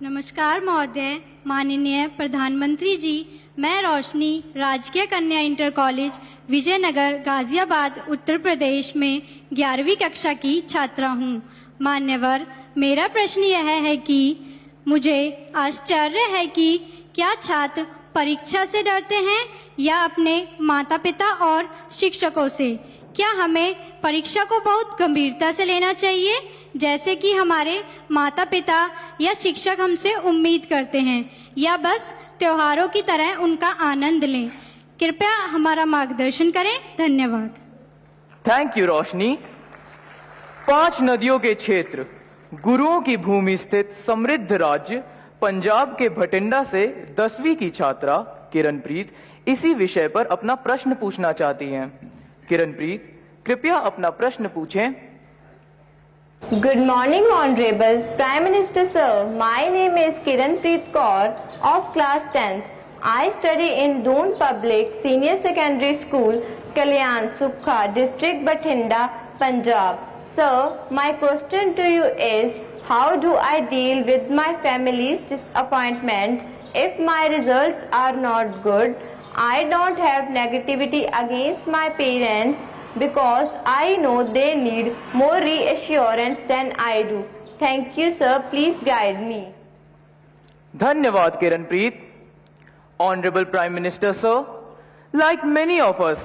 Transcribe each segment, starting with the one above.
नमस्कार महोदय, माननीय प्रधानमंत्री जी, मैं रोशनी राजकीय कन्या इंटर कॉलेज विजयनगर गाजियाबाद उत्तर प्रदेश में 11वीं कक्षा की छात्रा हूँ। मान्यवर, मेरा प्रश्न यह है कि मुझे आश्चर्य है कि क्या छात्र परीक्षा से डरते हैं या अपने माता पिता और शिक्षकों से? क्या हमें परीक्षा को बहुत गंभीरता से लेना चाहिए जैसे कि हमारे माता पिता या शिक्षक हमसे उम्मीद करते हैं, या बस त्योहारों की तरह उनका आनंद लें? कृपया हमारा मार्गदर्शन करें। धन्यवाद। थैंक यू रोशनी। 5 नदियों के क्षेत्र, गुरुओं की भूमि स्थित समृद्ध राज्य पंजाब के भटिंडा से 10वीं की छात्रा किरणप्रीत इसी विषय पर अपना प्रश्न पूछना चाहती हैं। किरणप्रीत, कृपया अपना प्रश्न पूछें। Good morning, Honorable Prime Minister Sir. My name is Kiranpreet Kaur of class 10th. I study in Doon Public Senior Secondary School, Kalyan Sukha, District Bathinda, Punjab. Sir, my question to you is, how do I deal with my family's disappointment if my results are not good? I don't have negativity against my parents, because I know they need more reassurance than I do. Thank you, sir. Please guide me. धन्यवाद Kiranpreet. Honorable Prime Minister Sir, like many of us,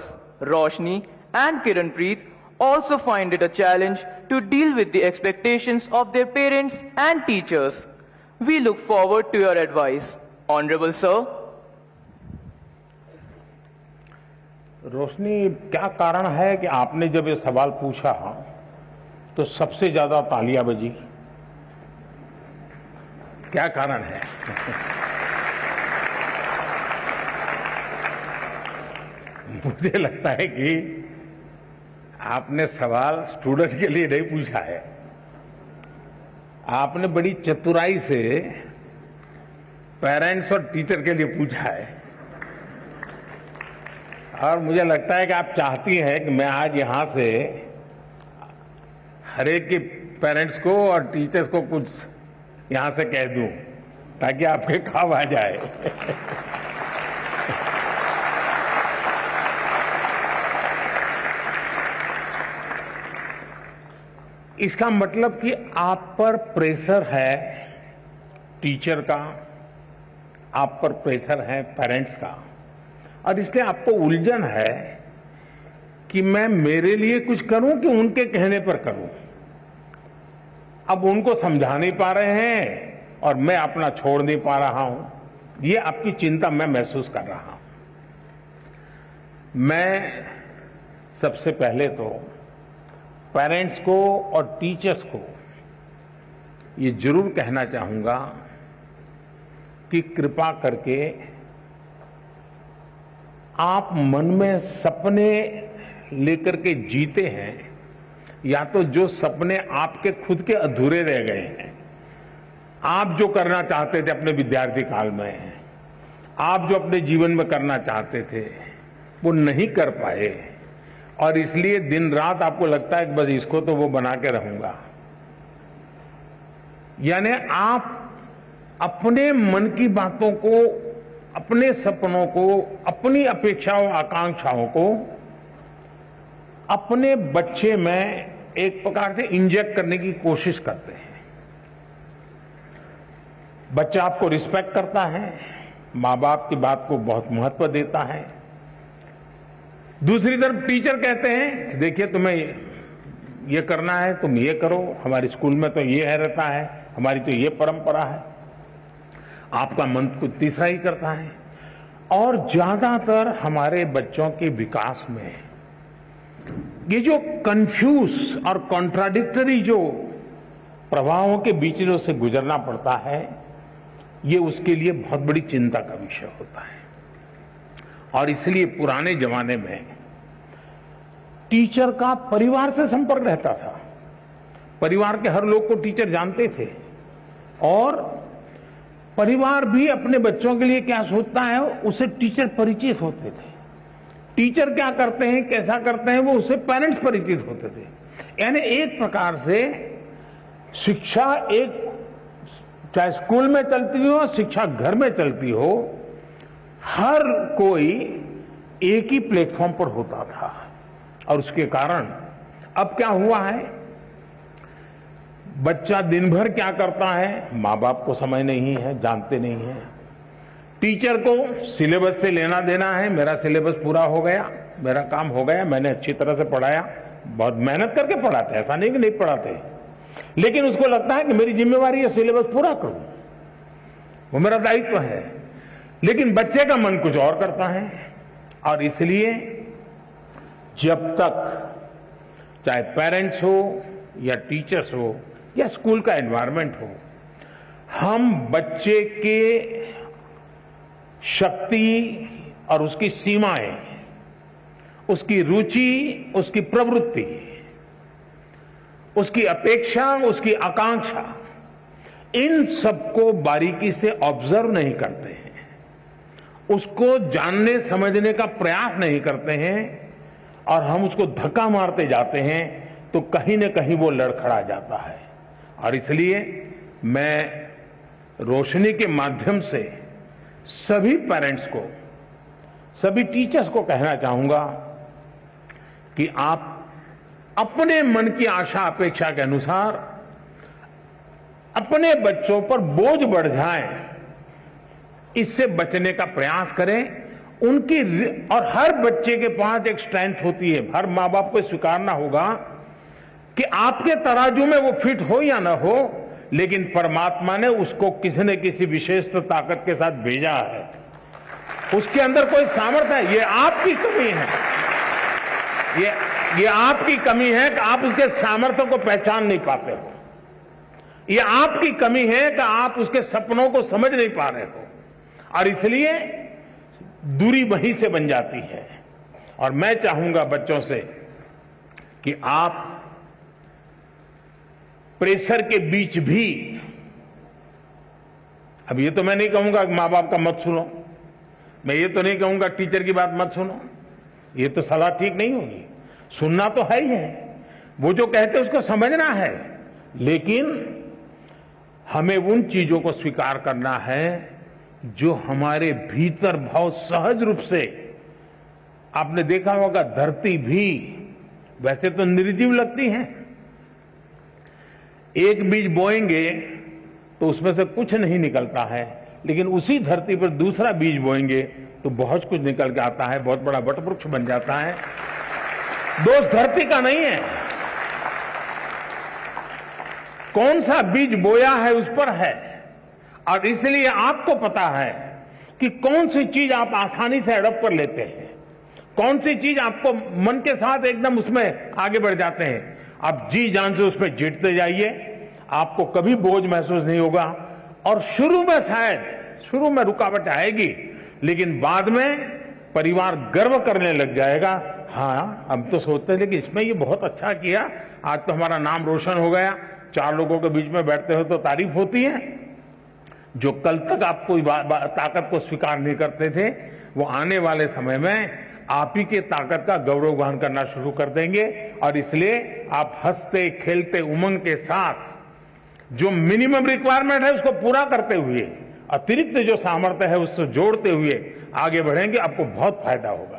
Roshni and Kiranpreet also find it a challenge to deal with the expectations of their parents and teachers. We look forward to your advice. Honorable Sir. रोशनी, क्या कारण है कि आपने जब ये सवाल पूछा तो सबसे ज्यादा तालियां बजी? क्या कारण है? मुझे लगता है कि आपने सवाल स्टूडेंट के लिए नहीं पूछा है, आपने बड़ी चतुराई से पेरेंट्स और टीचर के लिए पूछा है। और मुझे लगता है कि आप चाहती हैं कि मैं आज यहां से हर एक के पेरेंट्स को और टीचर्स को कुछ यहां से कह दूं ताकि आपके काम आ जाए। इसका मतलब कि आप पर प्रेशर है टीचर का, आप पर प्रेशर है पेरेंट्स का, और इसलिए आपको उलझन है कि मैं मेरे लिए कुछ करूं कि उनके कहने पर करूं। अब उनको समझा नहीं पा रहे हैं और मैं अपना छोड़ नहीं पा रहा हूं। ये आपकी चिंता मैं महसूस कर रहा हूं। मैं सबसे पहले तो पेरेंट्स को और टीचर्स को ये जरूर कहना चाहूंगा कि कृपा करके आप मन में सपने लेकर के जीते हैं, या तो जो सपने आपके खुद के अधूरे रह गए हैं, आप जो करना चाहते थे अपने विद्यार्थी काल में, आप जो अपने जीवन में करना चाहते थे वो नहीं कर पाए, और इसलिए दिन रात आपको लगता है कि बस इसको तो वो बना के रहूंगा। यानी आप अपने मन की बातों को, अपने सपनों को, अपनी अपेक्षाओं आकांक्षाओं को अपने बच्चे में एक प्रकार से इंजेक्ट करने की कोशिश करते हैं। बच्चा आपको रिस्पेक्ट करता है, मां बाप की बात को बहुत महत्व देता है। दूसरी तरफ टीचर कहते हैं कि देखिए तुम्हें ये करना है, तुम ये करो, हमारे स्कूल में तो ये है रहता है, हमारी तो ये परंपरा है। आपका मन कुछ तीसरा ही करता है। और ज्यादातर हमारे बच्चों के विकास में ये जो कंफ्यूज और कॉन्ट्राडिक्टरी जो प्रभावों के बीच में उसे गुजरना पड़ता है, ये उसके लिए बहुत बड़ी चिंता का विषय होता है। और इसलिए पुराने जमाने में टीचर का परिवार से संपर्क रहता था। परिवार के हर लोग को टीचर जानते थे, और परिवार भी अपने बच्चों के लिए क्या सोचता है उसे टीचर परिचित होते थे। टीचर क्या करते हैं, कैसा करते हैं, वो उससे पेरेंट्स परिचित होते थे। यानी एक प्रकार से शिक्षा एक चाहे स्कूल में चलती हो, शिक्षा घर में चलती हो, हर कोई एक ही प्लेटफॉर्म पर होता था। और उसके कारण अब क्या हुआ है, बच्चा दिन भर क्या करता है, माँ बाप को समझ नहीं है, जानते नहीं है। टीचर को सिलेबस से लेना देना है, मेरा सिलेबस पूरा हो गया, मेरा काम हो गया, मैंने अच्छी तरह से पढ़ाया, बहुत मेहनत करके पढ़ाते, ऐसा नहीं कि नहीं पढ़ाते, लेकिन उसको लगता है कि मेरी जिम्मेवारी है सिलेबस पूरा करूं, वो मेरा दायित्व है। लेकिन बच्चे का मन कुछ और करता है। और इसलिए जब तक चाहे पेरेंट्स हो या टीचर्स हो या स्कूल का एनवायरनमेंट हो, हम बच्चे के शक्ति और उसकी सीमाएं, उसकी रुचि, उसकी प्रवृत्ति, उसकी अपेक्षा, उसकी आकांक्षा, इन सबको बारीकी से ऑब्जर्व नहीं करते हैं, उसको जानने समझने का प्रयास नहीं करते हैं और हम उसको धक्का मारते जाते हैं, तो कहीं न कहीं वो लड़खड़ा जाता है। और इसलिए मैं रोशनी के माध्यम से सभी पेरेंट्स को, सभी टीचर्स को कहना चाहूंगा कि आप अपने मन की आशा अपेक्षा के अनुसार अपने बच्चों पर बोझ बढ़ जाए, इससे बचने का प्रयास करें। उनकी और हर बच्चे के पास एक स्ट्रेंथ होती है, हर माँ बाप को स्वीकारना होगा कि आपके तराजू में वो फिट हो या ना हो, लेकिन परमात्मा ने उसको किसी न किसी विशेष ताकत के साथ भेजा है, उसके अंदर कोई सामर्थ्य है। ये आपकी कमी है, ये आपकी कमी है कि आप उसके सामर्थ्य को पहचान नहीं पाते हो। ये आपकी कमी है कि आप उसके सपनों को समझ नहीं पा रहे हो, और इसलिए दूरी वहीं से बन जाती है। और मैं चाहूंगा बच्चों से कि आप प्रेशर के बीच भी, अब ये तो मैं नहीं कहूंगा कि मां बाप का मत सुनो, मैं ये तो नहीं कहूंगा टीचर की बात मत सुनो, ये तो सलाह ठीक नहीं होगी, सुनना तो है ही है, वो जो कहते हैं उसको समझना है, लेकिन हमें उन चीजों को स्वीकार करना है जो हमारे भीतर बहुत सहज रूप से, आपने देखा होगा धरती भी वैसे तो निर्जीव लगती है, एक बीज बोएंगे तो उसमें से कुछ नहीं निकलता है, लेकिन उसी धरती पर दूसरा बीज बोएंगे तो बहुत कुछ निकल के आता है, बहुत बड़ा वटवृक्ष बन जाता है। दोष धरती का नहीं है, कौन सा बीज बोया है उस पर है। और इसलिए आपको पता है कि कौन सी चीज आप आसानी से अडॉप्ट कर लेते हैं, कौन सी चीज आपको मन के साथ एकदम उसमें आगे बढ़ जाते हैं। आप जी जान से उसमें जीतते जाइए, आपको कभी बोझ महसूस नहीं होगा। और शुरू में शायद शुरू में रुकावट आएगी, लेकिन बाद में परिवार गर्व करने लग जाएगा, हाँ हम तो सोचते थे कि इसमें ये बहुत अच्छा किया, आज तो हमारा नाम रोशन हो गया, चार लोगों के बीच में बैठते हो तो तारीफ होती है। जो कल तक आपको ताकत को स्वीकार नहीं करते थे, वो आने वाले समय में आप ही के ताकत का गौरवगान करना शुरू कर देंगे। और इसलिए आप हंसते खेलते उमंग के साथ जो मिनिमम रिक्वायरमेंट है उसको पूरा करते हुए, अतिरिक्त जो सामर्थ्य है उससे जोड़ते हुए आगे बढ़ेंगे, आपको बहुत फायदा होगा।